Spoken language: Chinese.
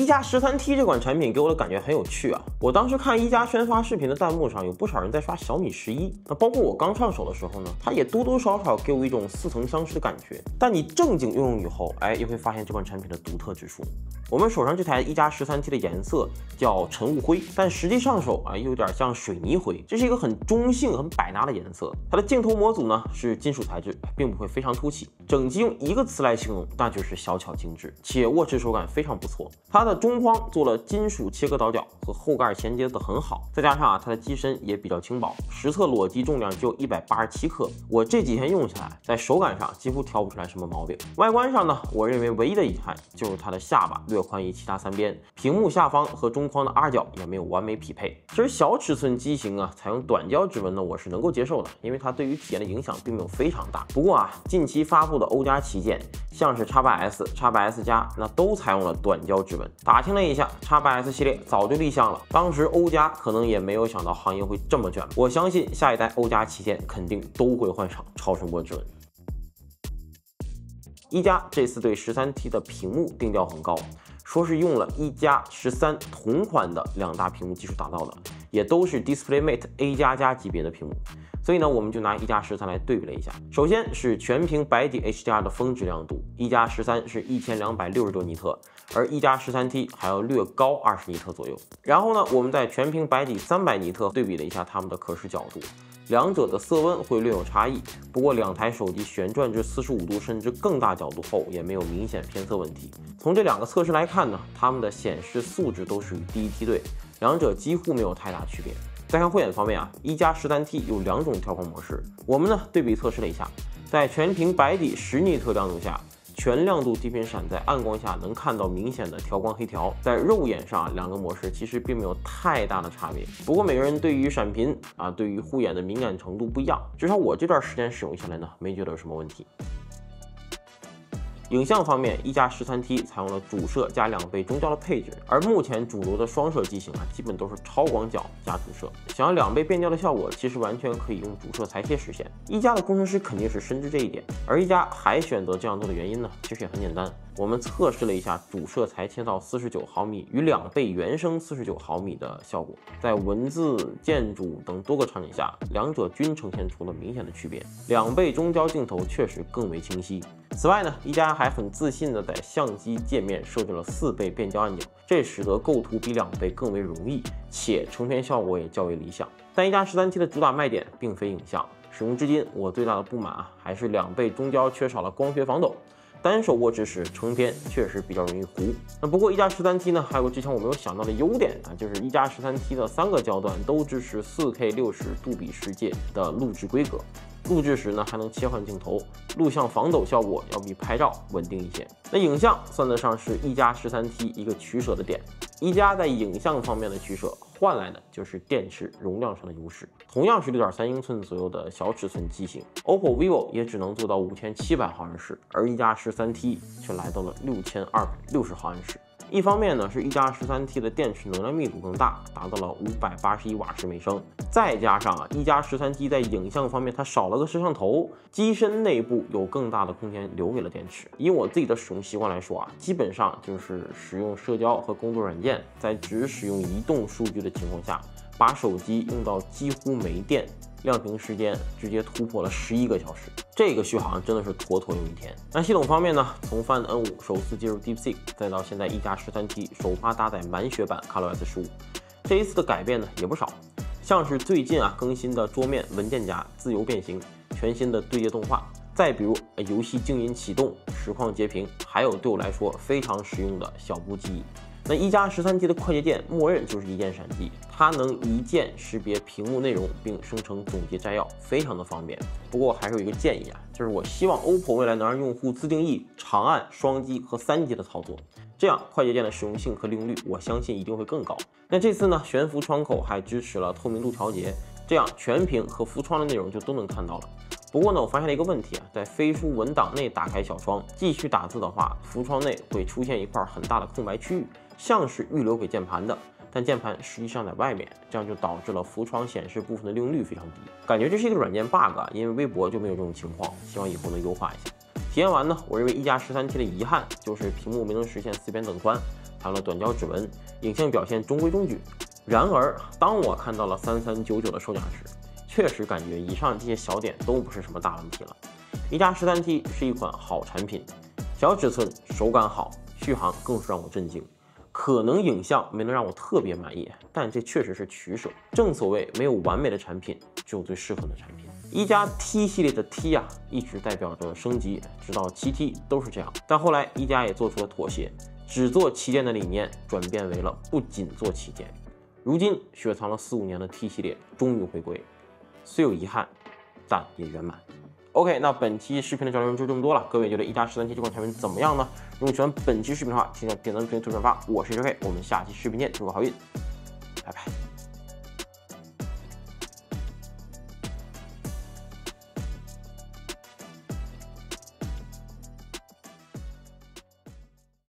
一加13T 这款产品给我的感觉很有趣啊！我当时看一加宣发视频的弹幕上有不少人在刷小米11，那包括我刚上手的时候呢，它也多多少少给我一种似曾相识的感觉。但你正经用以后，又会发现这款产品的独特之处。我们手上这台一加13T的颜色叫晨雾灰，但实际上手又有点像水泥灰，这是一个很中性、很百搭的颜色。它的镜头模组呢是金属材质，并不会非常凸起，整机用一个词来形容，那就是小巧精致，且握持手感非常不错。它的中框做了金属切割倒角，和后盖衔接的很好，再加上它的机身也比较轻薄，实测裸机重量只有187克。我这几天用下来，在手感上几乎挑不出来什么毛病。外观上呢，我认为唯一的遗憾就是它的下巴略宽于其他3边，屏幕下方和中框的R角也没有完美匹配。其实小尺寸机型采用短焦指纹呢，我是能够接受的，因为它对于体验的影响并没有非常大。不过近期发布的欧加旗舰，像是 X8S、X8S 加，那都采用了短焦指纹。打听了一下，X8S 系列早就立项了，当时欧加可能也没有想到行业会这么卷。我相信下一代欧加旗舰肯定都会换上超声波指纹。一加这次对13T 的屏幕定调很高，说是用了一加13同款的2大屏幕技术打造的，也都是 DisplayMate A++ 级别的屏幕。所以呢，我们就拿一加13来对比了一下。首先是全屏白底 HDR 的峰值亮度，一加13是1260多尼特，而一加13T还要略高20尼特左右。然后呢，我们在全屏白底300尼特对比了一下它们的可视角度，两者的色温会略有差异。不过2台手机旋转至45度甚至更大角度后，也没有明显偏色问题。从这2个测试来看呢，它们的显示素质都属于第一梯队，两者几乎没有太大区别。再看慧眼方面一加13T有2种调光模式，我们呢对比测试了一下，在全屏白底10尼特亮度下，全亮度低频闪在暗光下能看到明显的调光黑条，在肉眼上2个模式其实并没有太大的差别。不过每个人对于闪频对于护眼的敏感程度不一样，至少我这段时间使用下来呢，没觉得有什么问题。影像方面，一加13T采用了主摄加2倍中焦的配置，而目前主流的双摄机型基本都是超广角加主摄。想要2倍变焦的效果，其实完全可以用主摄裁切实现。一加的工程师肯定是深知这一点，而一加还选择这样做的原因呢，其实也很简单。我们测试了一下主摄裁切到49毫米与2倍原生49毫米的效果，在文字、建筑等多个场景下，两者均呈现出了明显的区别。2倍中焦镜头确实更为清晰。此外呢，一加还很自信的在相机界面设置了4倍变焦按钮，这使得构图比2倍更为容易，且成片效果也较为理想。但一加13T的主打卖点并非影像，使用至今我最大的不满还是2倍中焦缺少了光学防抖。单手握持时成片确实比较容易糊。不过一加13T呢，还有个之前我没有想到的优点就是一加13T的3个焦段都支持4K 60杜比世界的录制规格，录制时呢还能切换镜头，录像防抖效果要比拍照稳定一些。那影像算得上是一加13T一个取舍的点，一加在影像方面的取舍换来的就是电池容量上的优势。同样是 6.3英寸左右的小尺寸机型 ，OPPO、vivo 也只能做到5700毫安时，而一加13T 却来到了6260毫安时。一方面呢，是一加13T的电池能量密度更大，达到了581瓦时每升，再加上一加13T在影像方面它少了个摄像头，机身内部有更大的空间留给了电池。以我自己的使用习惯来说基本上就是使用社交和工作软件，在只使用移动数据的情况下，把手机用到几乎没电，亮屏时间直接突破了11个小时，这个续航真的是妥妥用1天。那系统方面呢，从 Find N5 首次接入 DeepSeek， 再到现在一加13T 首发搭载满血版 ColorOS 15，这一次的改变呢也不少，像是最近更新的桌面文件夹自由变形，全新的对接动画，再比如游戏静音启动、实况截屏，还有对我来说非常实用的小步记忆。那一加13T的快捷键默认就是一键闪击，它能一键识别屏幕内容并生成总结摘要，非常的方便。不过还是有一个建议就是我希望 OPPO 未来能让用户自定义长按、双击和3击的操作，这样快捷键的使用性和利用率我相信一定会更高。那这次呢，悬浮窗口还支持了透明度调节，这样全屏和浮窗的内容就都能看到了。不过呢，我发现了一个问题在飞书文档内打开小窗继续打字的话，浮窗内会出现一块很大的空白区域，像是预留给键盘的，但键盘实际上在外面，这样就导致了浮窗显示部分的利用率非常低。感觉这是一个软件 bug， 因为微博就没有这种情况，希望以后能优化一下。体验完呢，我认为一加13T的遗憾就是屏幕没能实现4边等宽，谈了短焦指纹，影像表现中规中矩。然而，当我看到了3399的售价时，确实感觉以上这些小点都不是什么大问题了。一加 13T 是一款好产品，小尺寸，手感好，续航更是让我震惊。可能影像没能让我特别满意，但这确实是取舍。正所谓没有完美的产品，只有最适合的产品。一加 T 系列的 T 啊，一直代表着升级，直到7T 都是这样。但后来一加也做出了妥协，只做旗舰的理念转变为了不仅做旗舰。如今雪藏了4、5年的 T 系列终于回归，虽有遗憾，但也圆满。OK， 那本期视频的交流就这么多了。各位觉得一加 13T 这款产品怎么样呢？如果喜欢本期视频的话，请点赞、评论、转发。我是 JK， 我们下期视频见，祝各位好运，拜拜。